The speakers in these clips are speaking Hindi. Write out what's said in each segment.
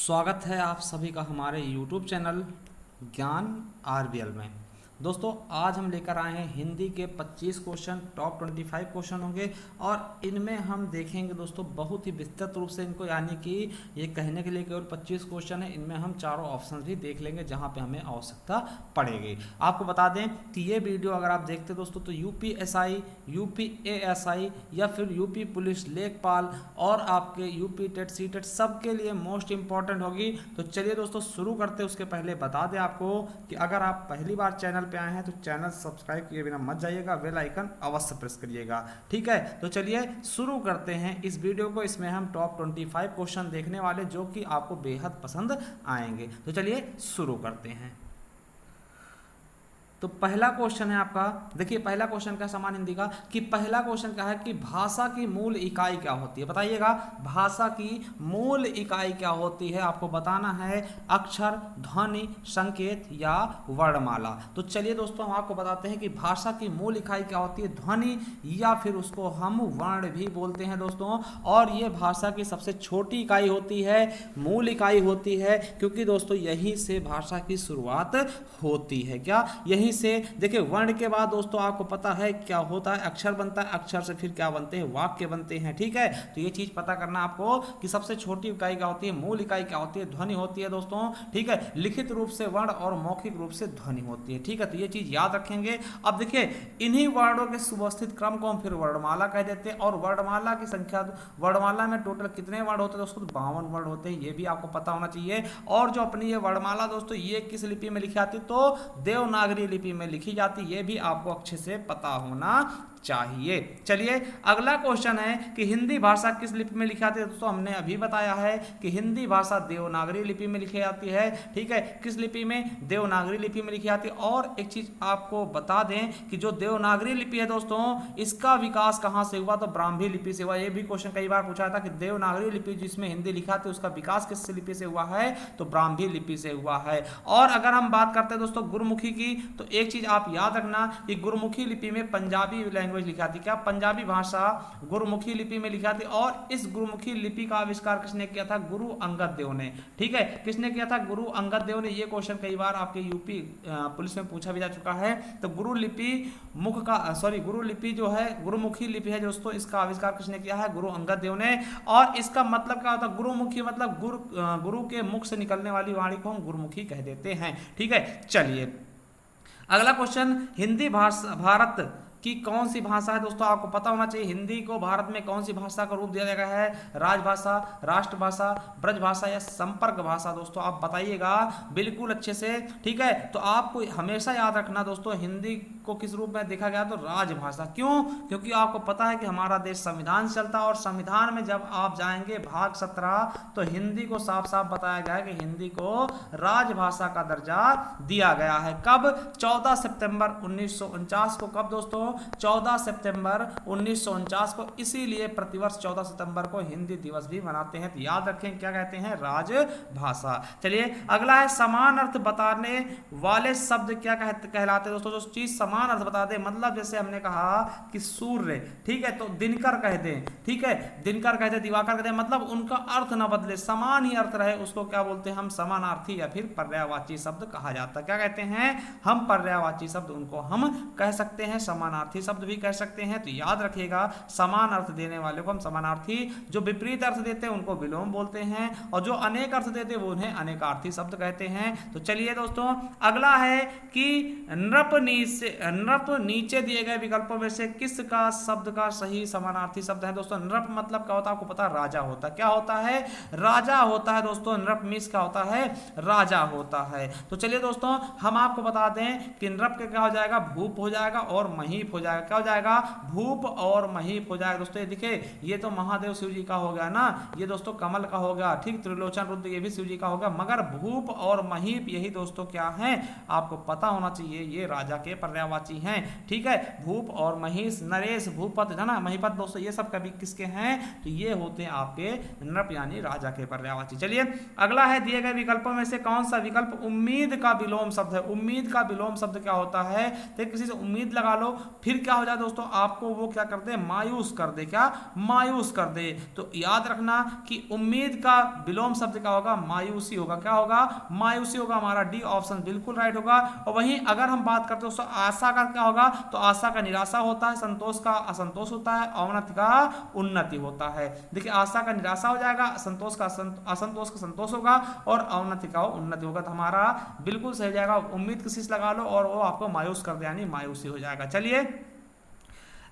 स्वागत है आप सभी का हमारे YouTube चैनल ज्ञान आरबीएल में। दोस्तों आज हम लेकर आए हैं हिंदी के 25 क्वेश्चन, टॉप 25 क्वेश्चन होंगे और इनमें हम देखेंगे दोस्तों बहुत ही विस्तृत रूप से इनको, यानी कि ये कहने के लिए केवल 25 क्वेश्चन है, इनमें हम चारों ऑप्शन भी देख लेंगे जहां पे हमें आवश्यकता पड़ेगी। आपको बता दें कि ये वीडियो अगर आप देखते दोस्तों तो यूपीएसआई, यूपीएएसआई या फिर यूपी पुलिस, लेखपाल और आपके यूपी टेट, सी टेट सबके लिए मोस्ट इंपॉर्टेंट होगी। तो चलिए दोस्तों शुरू करते हैं। उसके पहले बता दें आपको कि अगर आप पहली बार चैनल पे आए हैं तो चैनल सब्सक्राइब किए बिना मत जाइएगा, बेल आइकन अवश्य प्रेस करिएगा। ठीक है, तो चलिए शुरू करते हैं इस वीडियो को। इसमें हम टॉप 25 क्वेश्चन देखने वाले जो कि आपको बेहद पसंद आएंगे। तो चलिए शुरू करते हैं। तो पहला क्वेश्चन है आपका, देखिए पहला क्वेश्चन का समान हिंदी का कि पहला क्वेश्चन क्या है कि भाषा की मूल इकाई क्या होती है। बताइएगा भाषा की मूल इकाई क्या होती है। आपको बताना है अक्षर, ध्वनि, संकेत या वर्णमाला। तो चलिए दोस्तों हम आपको बताते हैं कि भाषा की मूल इकाई क्या होती है, ध्वनि या फिर उसको हम वर्ण भी बोलते हैं दोस्तों। और ये भाषा की सबसे छोटी इकाई होती है, मूल इकाई होती है, क्योंकि दोस्तों यहीं से भाषा की शुरुआत होती है। क्या यहीं से? देखिए वर्ण के बाद दोस्तों आपको पता है क्या होता है, अक्षर बनता है, अक्षर से फिर क्या बनते हैं, वाक्य बनते हैं। ठीक है, तो ये चीज पता करना आपको कि सबसे छोटी इकाई क्या होती है, मूल इकाई क्या होती है, ध्वनि होती है दोस्तों। ठीक है, लिखित रूप से वर्ण और मौखिक रूप से ध्वनि होती है। ठीक है, तो ये चीज याद रखेंगे। अब देखिए इन्हीं वर्णों के सुव्यवस्थित क्रम को हम फिर वर्णमाला कह देते हैं। और वर्णमाला की संख्या, वर्णमाला में टोटल कितने वर्ण होते हैं दोस्तों? 52 वर्ण होते हैं, ये भी आपको पता होना चाहिए। और जो अपनी ये वर्णमाला दोस्तों ये किस लिपि में लिखी जाती है? तो देवनागरी लिपि में लिखी जाती, ये भी आपको अच्छे से पता होना चाहिए। चलिए अगला क्वेश्चन है कि हिंदी भाषा किस लिपि में लिखी जाती है। दोस्तों हमने अभी बताया है कि हिंदी भाषा देवनागरी लिपि में लिखी जाती है। ठीक है, किस लिपि में? देवनागरी लिपि में लिखी जाती है। और एक चीज आपको बता दें कि जो देवनागरी लिपि है दोस्तों इसका विकास कहां से हुआ? तो ब्राह्मी लिपि से हुआ। ये भी क्वेश्चन कई बार पूछा था कि देवनागरी लिपि जिसमें हिंदी लिखा था उसका विकास किस लिपि से हुआ है? तो ब्राह्मी लिपि से हुआ है। और अगर हम बात करते हैं दोस्तों गुरुमुखी की, तो एक चीज आप याद रखना कि गुरुमुखी लिपि में पंजाबी लैंग्वेज लिखा थी। क्या? पंजाबी भाषा गुरुमुखी लिपि में लिखा थी। और इस गुरुमुखी लिपि का आविष्कार किसने किया था? गुरु अंगद देव ने। ठीक है, किसने किया था? गुरु अंगद देव ने। ये क्वेश्चन कई बार आपके यूपी पुलिस में पूछा भी जा चुका है। तो गुरु लिपि गुरु लिपि जो है गुरुमुखी लिपि है दोस्तों, इसका आविष्कार किसने किया है? गुरु अंगद देव ने। और इसका मतलब क्या होता है? गुरुमुखी मतलब गुरु के मुख से निकलने वाली वाणी को हम गुरुमुखी कह देते हैं। ठीक है, चलिए अगला क्वेश्चन, हिंदी भाषा भारत की कौन सी भाषा है? दोस्तों आपको पता होना चाहिए हिंदी को भारत में कौन सी भाषा का रूप दिया गया है? राजभाषा, राष्ट्रभाषा, ब्रजभाषा या संपर्क भाषा? दोस्तों आप बताइएगा बिल्कुल अच्छे से। ठीक है, तो आपको हमेशा याद रखना दोस्तों हिंदी को किस रूप में देखा गया? तो राजभाषा। क्यों? क्योंकि आपको पता है कि हमारा देश संविधान चलता है और संविधान में जब आप जाएंगे भाग 17 तो हिंदी को साफ साफ बताया गया है कि हिंदी को राजभाषा का दर्जा दिया गया है। कब? 14 सितंबर 1949 को। कब दोस्तों? 14 सितंबर 1949 को। इसीलिए प्रतिवर्ष 14 सितंबर को हिंदी दिवस भी मनाते हैं। तो याद रखें क्या कहते हैं? राजभाषा। चलिए अगला है समान अर्थ बताने वाले शब्द क्या कहलाते हैं? दोस्तों जो चीज समान अर्थ बता दे, मतलब जैसे हमने कहा कि सूर्य, ठीक है, तो दिनकर कह दें। ठीक है, दिनकर कह दे, दिवाकर कह दे, मतलब उनका अर्थ ना बदले, समान ही अर्थ रहे, उसको क्या बोलते हैं हम? समानार्थी या फिर पर्यायवाची शब्द कहा जाता है। क्या कहते हैं हम? पर्यायवाची शब्द उनको हम कह सकते हैं, समानार्थी शब्द भी कह सकते हैं। तो याद रखिएगा समान अर्थ देने वाले को हम समानार्थी, जो विपरीत अर्थ देते हैं उनको विलोम बोलते हैं, और जो अनेक अर्थ देते हैं वो उन्हें अनेकार्थी शब्द कहते हैं। तो चलिए दोस्तों अगला है कि नृप नीचे दिए गए विकल्पों में से किसका शब्द का सही समानार्थी शब्द है? दोस्तों नृप मतलब क्या होता है? आपको पता है राजा होता है। क्या होता है? राजा होता है दोस्तों। नृप मीन्स क्या होता है? राजा होता है। तो चलिए दोस्तों हम आपको बता दें कि नृप का क्या हो जाएगा? भूप हो जाएगा और महीप हो जाएगा। क्या हो जाएगा? भूप और महीप हो जाएगा। दोस्तों ये देखिए ये तो महादेव शिव जी का हो गया ना, ये दोस्तों कमल का हो गया। ठीक, त्रिलोचन रुद्र ये भी शिव जी का हो गया, मगर भूप और महीप यही दोस्तों क्या है? आपको पता होना चाहिए ये राजा के पर्यायवाची हैं। ठीक है, भूप और महीष, नरेश, भूपत है ना, महीपत दोस्तों ये सब कभी किसके हैं? तो ये होते हैं आपके नृप यानी राजा के पर्यायवाची। चलिए अगला है दिए गए विकल्पों में से कौन सा विकल्प उम्मीद का विलोम शब्द है? उम्मीद का विलोम शब्द क्या होता है? तो किसी से उम्मीद लगा लो, फिर क्या हो जाए दोस्तों, आपको वो क्या कर दे, मायूस कर दे, क्या मायूस कर दे। तो याद रखना कि उम्मीद का विलोम शब्द क्या होगा, मायूसी होगा। क्या होगा, मायूसी होगा। हमारा डी ऑप्शन बिल्कुल राइट होगा। और वहीं अगर हम बात करते हैं दोस्तों आशा का क्या होगा, तो आशा का निराशा होता है, संतोष का असंतोष होता है, अवनति का उन्नति होता है। देखिए आशा का निराशा हो जाएगा, संतोष का असंतोष का संतोष होगा और अवनति का उन्नति होगा। तो हमारा बिल्कुल सही हो जाएगा। उम्मीद किसी से लगा लो और वो आपको मायूस कर दे, यानी मायूसी हो जाएगा। चलिए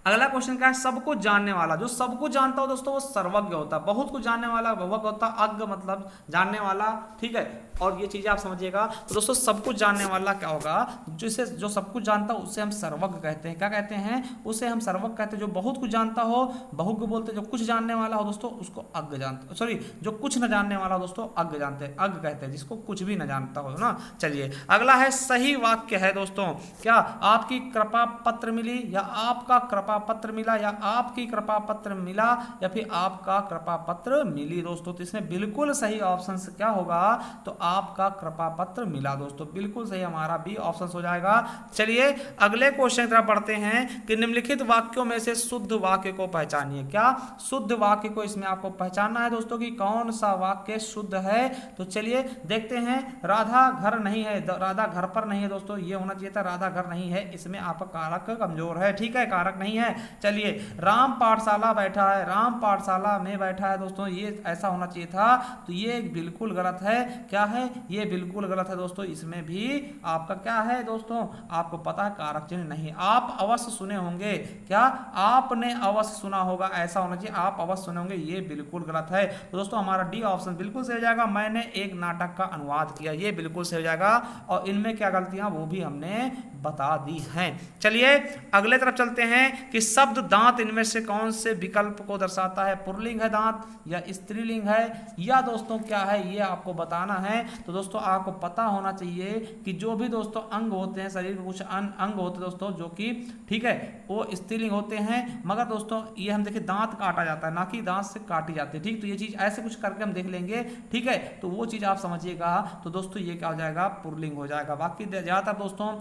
अगला क्वेश्चन क्या है, सब कुछ जानने वाला। जो सब कुछ जानता हो दोस्तों वो सर्वज्ञ होता है। बहुत कुछ जानने वाला बहुवज्ञ होता है। अज्ञ मतलब जानने वाला, ठीक है। और ये चीजें आप समझिएगा। तो दोस्तों सब कुछ जानने वाला क्या होगा, जिसे जो सब कुछ जानता हो उसे हम सर्वज्ञ कहते हैं। क्या कहते हैं, उसे हम सर्वज्ञ कहते हैं। जो बहुत कुछ जानता हो बहुज्ञ बोलते हैं। जो कुछ जानने वाला हो दोस्तों उसको अज्ञ जानते, सॉरी जो कुछ न जानने वाला हो दोस्तों अज्ञ जानते हैं, अज्ञ कहते हैं जिसको कुछ भी न जानता हो ना। चलिए अगला है सही वाक्य है दोस्तों। क्या आपकी कृपा पत्र मिली, या आपका कृपा पत्र मिला, या आपकी कृपा पत्र मिला, या फिर आपका कृपा पत्र मिली दोस्तों। तो इसमें बिल्कुल सही ऑप्शन क्या होगा, तो आपका कृपा पत्र मिला दोस्तों। बिल्कुल सही हमारा बी ऑप्शन हो जाएगा। चलिए अगले क्वेश्चन की तरफ बढ़ते हैं कि निम्नलिखित वाक्यों में से शुद्ध वाक्य को पहचानिए। क्या शुद्ध वाक्य को इसमें आपको पहचानना है दोस्तों कि कौन सा वाक्य शुद्ध है। तो चलिए देखते हैं। राधा घर नहीं है, राधा घर पर नहीं है दोस्तों, ये होना चाहिए था राधा घर नहीं है। इसमें आपका कारक कमजोर है, ठीक है, कारक नहीं है। चलिए राम पाठशाला बैठा है, राम पाठशाला में बैठा है दोस्तों, ये ऐसा होना चाहिए था। तो ये बिल्कुल गलत है। क्या है, ये बिल्कुल गलत है दोस्तों। इसमें भी आपका क्या है दोस्तों, आपको पता है कारक चिन्ह नहीं। आप अवश्य सुने होंगे, क्या आपने अवश्य सुना होगा, ऐसा होना चाहिए आप अवश्य सुने होंगे, ये बिल्कुल गलत है। तो दोस्तों हमारा डी ऑप्शन बिल्कुल सही हो जाएगा। मैंने एक नाटक का अनुवाद किया, ये बिल्कुल सही हो जाएगा। और इनमें क्या गलतियां वो भी हमने बता दी हैं। चलिए अगले तरफ चलते हैं कि शब्द दांत इनमें से कौन से विकल्प को दर्शाता है। पुल्लिंग है दांत, या स्त्रीलिंग है, या दोस्तों क्या है, ये आपको बताना है। तो दोस्तों आपको पता होना चाहिए कि जो भी दोस्तों अंग होते हैं शरीर के, कुछ अंग होते हैं दोस्तों जो कि ठीक है वो स्त्रीलिंग होते हैं। मगर दोस्तों ये हम देखिए दांत काटा जाता है, ना कि दांत से काटी जाती है, ठीक। तो ये चीज ऐसे कुछ करके हम देख लेंगे, ठीक है। तो वो चीज आप समझिएगा। तो दोस्तों ये क्या हो जाएगा, पुल्लिंग हो जाएगा। बाकी ज्यादातर दोस्तों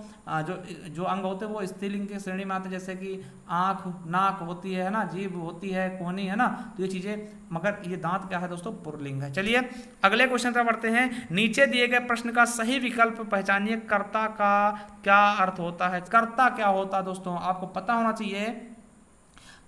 जो अंग होते हैं वो स्त्रीलिंग की श्रेणी में आते हैं, जैसे कि आंख, नाक होती है ना, जीभ होती है, कोहनी है ना, तो ये चीजें। मगर ये दांत क्या है दोस्तों, पुल्लिंग है। चलिए अगले क्वेश्चन पर बढ़ते हैं। नीचे दिए गए प्रश्न का सही विकल्प पहचानिए। कर्ता का क्या अर्थ होता है। कर्ता क्या होता है दोस्तों, आपको पता होना चाहिए।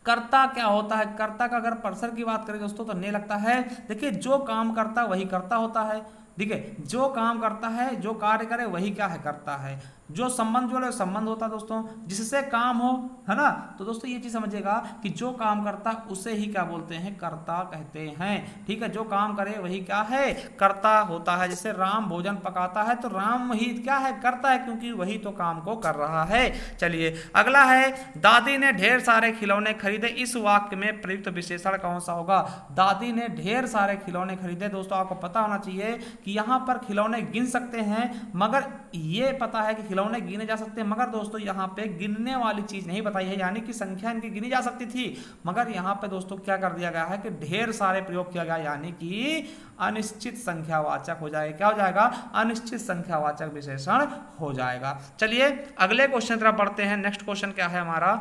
कर्ता क्या होता है, कर्ता का अगर परसर की बात करें दोस्तों तो नहीं लगता है। देखिए जो काम करता वही कर्ता होता है, ठीक है। जो काम करता है, जो कार्य करे वही क्या है, करता है। जो संबंध जो है संबंध होता है दोस्तों, जिससे काम हो, है ना। तो दोस्तों ये चीज समझिएगा कि जो काम करता उसे ही क्या बोलते हैं, कर्ता कहते हैं, ठीक है। जो काम करे वही क्या है, कर्ता होता है। जैसे राम भोजन पकाता है तो राम ही क्या है, करता है, क्योंकि वही तो काम को कर रहा है। चलिए अगला है, दादी ने ढेर सारे खिलौने खरीदे। इस वाक्य में प्रयुक्त विशेषण कौन सा होगा। दादी ने ढेर सारे खिलौने खरीदे। दोस्तों आपको पता होना चाहिए कि यहाँ पर खिलौने गिन सकते हैं, मगर ये पता है कि खिलौने गिने जा सकते हैं, मगर दोस्तों यहाँ पे गिनने वाली चीज नहीं बताई है, यानी कि संख्या इनकी गिनी जा सकती थी। मगर यहाँ पे दोस्तों क्या कर दिया गया है कि ढेर सारे प्रयोग किया गया, यानी कि अनिश्चित संख्यावाचक हो जाएगा। क्या हो जाएगा, अनिश्चित संख्यावाचक विशेषण हो जाएगा। चलिए अगले क्वेश्चन तरफ बढ़ते हैं। नेक्स्ट क्वेश्चन क्या है हमारा,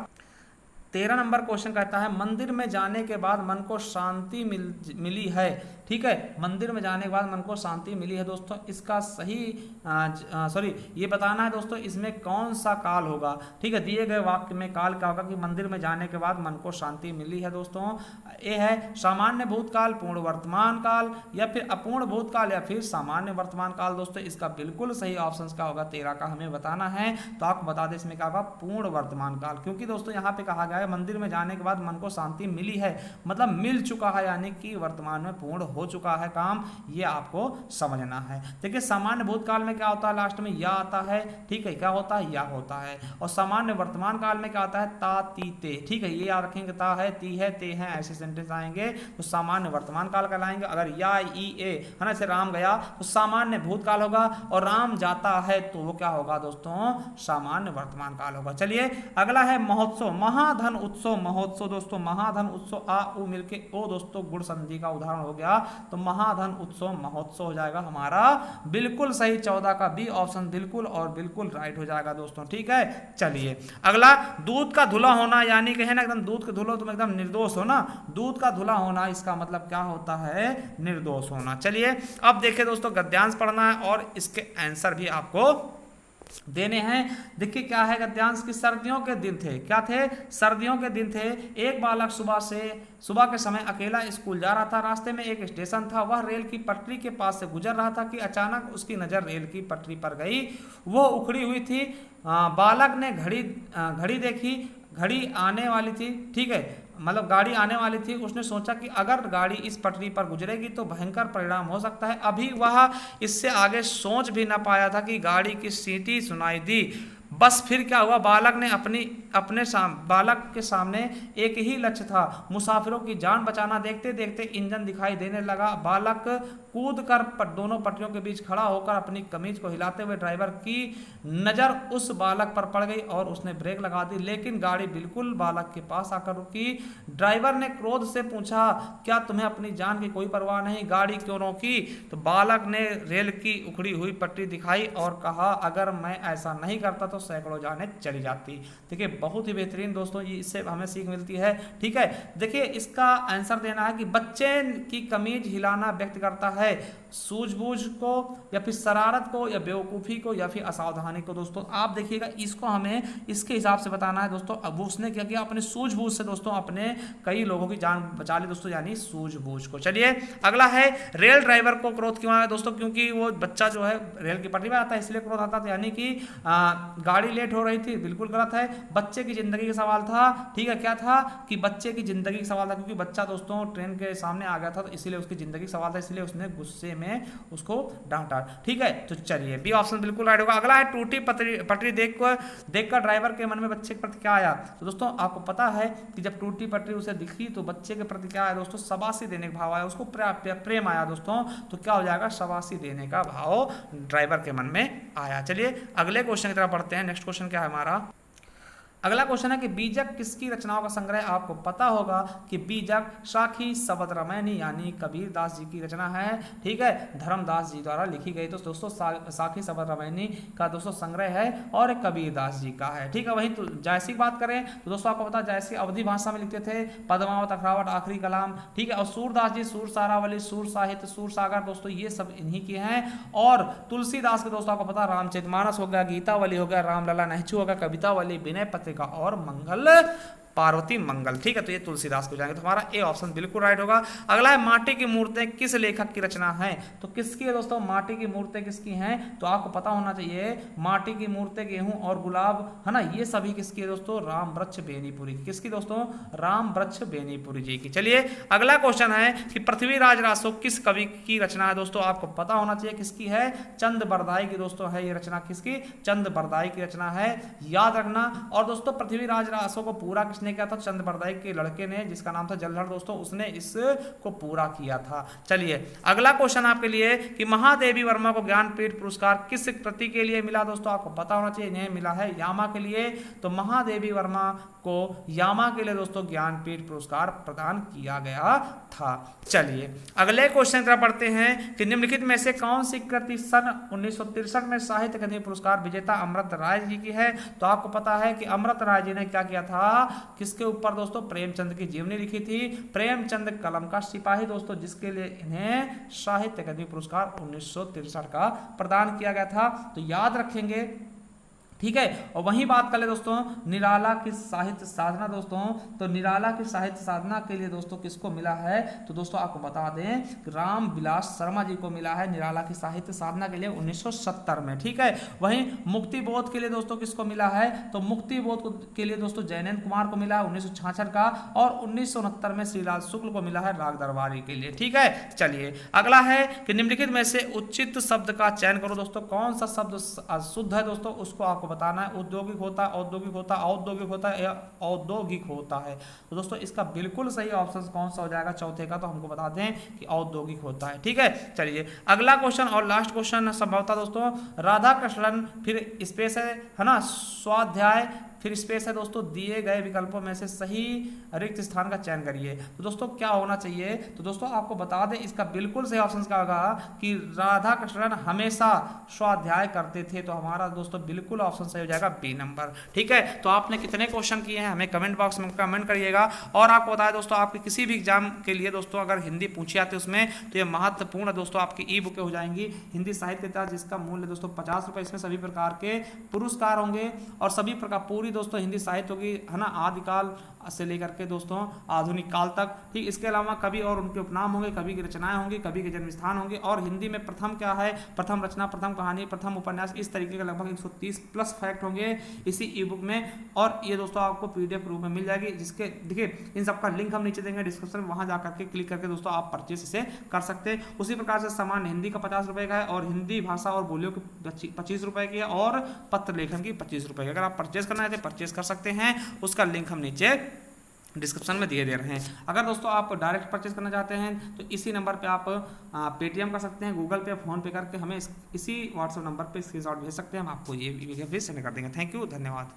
13 नंबर क्वेश्चन कहता है मंदिर में जाने के बाद मन को शांति मिली है, ठीक है। मंदिर में जाने के बाद मन को शांति मिली है दोस्तों। इसका सही ये बताना है दोस्तों इसमें कौन सा काल होगा, ठीक है। दिए गए वाक्य में काल क्या होगा कि मंदिर में जाने के बाद मन को शांति मिली है दोस्तों। ये है सामान्य भूतकाल, पूर्ण वर्तमान काल, या फिर अपूर्ण भूतकाल, या फिर सामान्य वर्तमान काल। दोस्तों इसका बिल्कुल सही ऑप्शन क्या होगा, 13 का हमें बताना है। तो आपको बता दें इसमें क्या होगा, पूर्ण वर्तमान काल, क्योंकि दोस्तों यहाँ पे कहा गया है मंदिर में जाने के बाद मन को शांति मिली है, मतलब मिल चुका है, यानी कि वर्तमान में पूर्ण हो चुका है काम, ये आपको समझना है। देखिए सामान्य भूतकाल में क्या होता है, लास्ट में या आता है, ठीक है। क्या होता है, या होता है। और सामान्य वर्तमान काल में क्या आता है, ता ती ते, ठीक है। ये याद रखेंगे, ता है, ती है, ते हैं, ऐसे सेंटेंस आएंगे तो सामान्य वर्तमान काल कहलाएंगे। अगर या ई ए है ना, जैसे राम गया तो सामान्य भूतकाल होगा, और राम जाता है तो वो क्या होगा दोस्तों, सामान्य वर्तमान काल होगा। चलिए अगला है महोत्सव, महाधन उत्सव, महोत्सव दोस्तों, महाधन उत्सव, आ उ मिलके ओ दोस्तों गुण संधि का उदाहरण हो गया। तो महाधन उत्सव महोत्सव हो जाएगा हमारा बिल्कुल सही। 14 का बी ऑप्शन बिल्कुल और बिल्कुल राइट हो जाएगा दोस्तों। ठीक है, चलिए अगला, दूध का धुला होना, यानी कि है ना एकदम दूध के धुलो तुम एकदम निर्दोष हो ना। दूध का धुला होना इसका मतलब क्या होता है? निर्दोष होना। चलिए अब देखिए दोस्तों, गद्यांश पढ़ना है और इसके आंसर भी आपको देने हैं। देखिए क्या है गद्यांश की, सर्दियों के दिन थे। क्या थे? सर्दियों के दिन थे। एक बालक सुबह के समय अकेला स्कूल जा रहा था। रास्ते में एक स्टेशन था। वह रेल की पटरी के पास से गुजर रहा था कि अचानक उसकी नज़र रेल की पटरी पर गई। वो उखड़ी हुई थी। बालक ने घड़ी देखी, घड़ी आने वाली थी। ठीक है, मतलब गाड़ी आने वाली थी। उसने सोचा कि अगर गाड़ी इस पटरी पर गुजरेगी तो भयंकर परिणाम हो सकता है। अभी वह इससे आगे सोच भी न पाया था कि गाड़ी की सीटी सुनाई दी। बस फिर क्या हुआ, बालक के सामने एक ही लक्ष्य था, मुसाफिरों की जान बचाना। देखते देखते इंजन दिखाई देने लगा। बालक कूद कर दोनों पटरियों के बीच खड़ा होकर अपनी कमीज को हिलाते हुए ड्राइवर की नज़र उस बालक पर पड़ गई और उसने ब्रेक लगा दी, लेकिन गाड़ी बिल्कुल बालक के पास आकर रुकी। ड्राइवर ने क्रोध से पूछा, क्या तुम्हें अपनी जान की कोई परवाह नहीं? गाड़ी क्यों रोकी? तो बालक ने रेल की उखड़ी हुई पटरी दिखाई और कहा, अगर मैं ऐसा नहीं करता तो सैकड़ों जानें चली जाती। देखिए बहुत ही बेहतरीन दोस्तों, ये इससे हमें सीख मिलती है। ठीक है, देखिए इसका आंसर देना है कि बच्चे की कमीज हिलाना व्यक्त करता है सूझबूझ को या फिर शरारत को या बेवकूफ़ी को या फिर असावधानी को। दोस्तों आप देखिएगा, इसको हमें इसके हिसाब से बताना है दोस्तों। अब उसने क्या किया, अपने सूझबूझ से दोस्तों अपने कई लोगों की जान बचा ली दोस्तों, यानी सूझबूझ को। चलिए अगला है, रेल ड्राइवर को क्रोध क्यों आया दोस्तों? क्योंकि वो बच्चा जो है रेल की पटरी पर आता है इसलिए क्रोध आता था, यानी कि गाड़ी लेट हो रही थी। बिल्कुल गलत है, बच्चे की जिंदगी का सवाल था। ठीक है, क्या था कि बच्चे की जिंदगी का सवाल था, क्योंकि बच्चा दोस्तों ट्रेन के सामने आ गया था तो इसलिए उसकी जिंदगी का सवाल था, इसलिए उसने गुस्से में उसको डांटा। ठीक है, तो चलिए बी ऑप्शन बिल्कुल राइट होगा। अगला है, टूटी पटरी देखकर ड्राइवर के मन में बच्चे के प्रति क्या आया? तो दोस्तों आपको पता है कि जब टूटी पटरी उसे दिखी तो बच्चे के प्रति क्या आया दोस्तों? शाबाशी देने का भाव आया, उसको प्रेम आया दोस्तों। तो क्या हो जाएगा? शाबाशी देने का भाव ड्राइवर के मन में आया। चलिए अगले क्वेश्चन की तरफ बढ़ते हैं। नेक्स्ट क्वेश्चन क्या है हमारा? अगला क्वेश्चन है कि बीजक किसकी रचनाओं का संग्रह? आपको पता होगा कि बीजक साखी शबद रामायणी यानी कबीर दास जी की रचना है। ठीक है, धर्मदास जी द्वारा लिखी गई। तो दोस्तों साखी शबद रामायणी का दोस्तों संग्रह है और कबीर दास जी का है। ठीक है, वहीं तो जायसी की बात करें तो दोस्तों आपको पता है जायसी अवधि भाषा में लिखते थे, पद्मावत, अखरावट, आखिरी कलाम। ठीक है, और सूरदास जी सूर सारावली, सूर साहित्य, सूर सागर दोस्तों ये सब इन्हीं के हैं। और तुलसीदास के दोस्तों आपको पता रामचरितमानस हो गया, गीतावली हो गया, रामलला नहचू हो गया, कवितावली, विनय पत्रिका और मंगल पार्वती मंगल। ठीक है, तो ये तुलसीदास को जाएंगे, तो हमारा ए ऑप्शन बिल्कुल राइट होगा। अगला है, माटी की मूर्तें किस लेखक की रचना है? तो किसकी है दोस्तों? माटी की मूर्तें किसकी हैं? तो आपको पता होना चाहिए, माटी की मूर्तें गेहूं और गुलाब है ना, ये सभी किसकी है दोस्तों? राम वृक्ष बेनीपुरी। किसकी दोस्तों? राम वृक्ष बेनीपुरी जी की। चलिए अगला क्वेश्चन है कि पृथ्वीराज रासो किस कवि की रचना है? दोस्तों आपको पता होना चाहिए किसकी है? चंद बरदाई की दोस्तों है ये रचना। किसकी? चंद बरदाई की रचना है, याद रखना। और दोस्तों पृथ्वीराज रासो को पूरा ने क्या था? चंद बरदाई के लड़के ने, जिसका नाम था जल्हड़ दोस्तों, उसने इसको पूरा किया था। चलिए अगला क्वेश्चन आपके लिए कि महादेवी वर्मा को ज्ञानपीठ पुरस्कार किस कृति के लिए मिला? दोस्तों आपको पता होना चाहिए, इन्हें मिला है यामा के लिए। तो महादेवी वर्मा को यामा के लिए दोस्तों ज्ञानपीठ पुरस्कार प्रदान किया गया था। चलिए अगले क्वेश्चन तरफ पढ़ते हैं कि निम्नलिखित में से कौन सी कृति सन 1963 में साहित्य अकादमी पुरस्कार विजेता अमृत राय जी की है? तो आपको पता है कि अमृत राय जी ने क्या किया था? किसके ऊपर दोस्तों? प्रेमचंद की जीवनी लिखी थी। प्रेमचंद कलम का सिपाही दोस्तों, जिसके लिए इन्हें साहित्य अकादमी पुरस्कार 1963 का प्रदान किया गया था। तो याद रखेंगे। ठीक है, और वहीं बात कर ले दोस्तों निराला की साहित्य साधना। दोस्तों तो निराला की साहित्य साधना के लिए दोस्तों किसको मिला है? तो दोस्तों आपको बता दें राम विलास शर्मा जी को मिला है निराला की साहित्य साधना के लिए 1970 में। ठीक है, वहीं मुक्ति बोध के लिए दोस्तों किसको मिला है? तो मुक्ति बोध के लिए दोस्तों जयनंद कुमार को मिला है 1966 का, और 1969 में श्रीलाल शुक्ल को मिला है राग दरबारी के लिए। ठीक है, चलिए अगला है कि निम्नलिखित में से उचित शब्द का चयन करो। दोस्तों कौन सा शब्द शुद्ध है दोस्तों, उसको आपको बताना है। औद्योगिक होता है, औद्योगिक होता है, औद्योगिक होता है या औद्योगिक होता है? तो दोस्तों इसका बिल्कुल सही ऑप्शन कौन सा हो जाएगा? चौथे का। तो हमको बता दें कि औद्योगिक होता है। ठीक है, चलिए अगला क्वेश्चन और लास्ट क्वेश्चन संभवतः दोस्तों राधा कृष्णन फिर स्पेस है ना, स्वाध्याय फिर स्पेस है दोस्तों, दिए गए विकल्पों में से सही रिक्त स्थान का चयन करिए। तो दोस्तों क्या होना चाहिए, तो दोस्तों आपको बता दें इसका बिल्कुल सही ऑप्शन क्या होगा कि राधा कृष्णन हमेशा स्वाध्याय करते थे। तो हमारा दोस्तों बिल्कुल ऑप्शन सही हो जाएगा बी नंबर। ठीक है, तो आपने कितने क्वेश्चन किए हैं हमें कमेंट बॉक्स में कमेंट करिएगा। और आपको बताया दोस्तों आपके किसी भी एग्जाम के लिए दोस्तों अगर हिंदी पूछी जाती है उसमें, तो ये महत्वपूर्ण दोस्तों आपकी ई बुकें हो जाएंगी हिंदी साहित्य इतिहास, जिसका मूल्य दोस्तों 50 रुपये। इसमें सभी प्रकार के पुरस्कार होंगे और सभी प्रकार पूरी दोस्तों हिंदी साहित्य होगी, है ना, आदिकाल से लेकर के दोस्तों आधुनिक काल तक। ठीक, इसके अलावा कवि और उनके उपनाम होंगे, कवि की रचनाएं होंगी, कवि के जन्म स्थान होंगे, और हिंदी में प्रथम क्या है, प्रथम रचना, प्रथम कहानी, प्रथम उपन्यास, इस तरीके के लगभग 130 प्लस फैक्ट होंगे इसी ई बुक में। और ये दोस्तों आपको पीडीएफ रूप में मिल जाएगी, जिसके देखिए इन सबका लिंक हम नीचे देंगे डिस्क्रिप्शन में, वहां जाकर के क्लिक करके दोस्तों आप परचेस इसे कर सकते हैं। उसी प्रकार से सामान्य हिंदी का 50 रुपए का है, और हिंदी भाषा और बोलियों की 25 रुपए की है, और पत्र लेखन की 25 रुपए की। अगर आप परचेस करना है तो परचेस कर सकते हैं, उसका लिंक हम नीचे डिस्क्रिप्शन में दिए दे रहे हैं। अगर दोस्तों आप डायरेक्ट परचेज करना चाहते हैं तो इसी नंबर पे आप पेटीएम कर सकते हैं, गूगल पे, फोन पे करके हमें इसी व्हाट्सएप नंबर पे स्क्रीनशॉट भेज सकते हैं, हम आपको ये वीडियो भी सेंड कर देंगे। थैंक यू, धन्यवाद।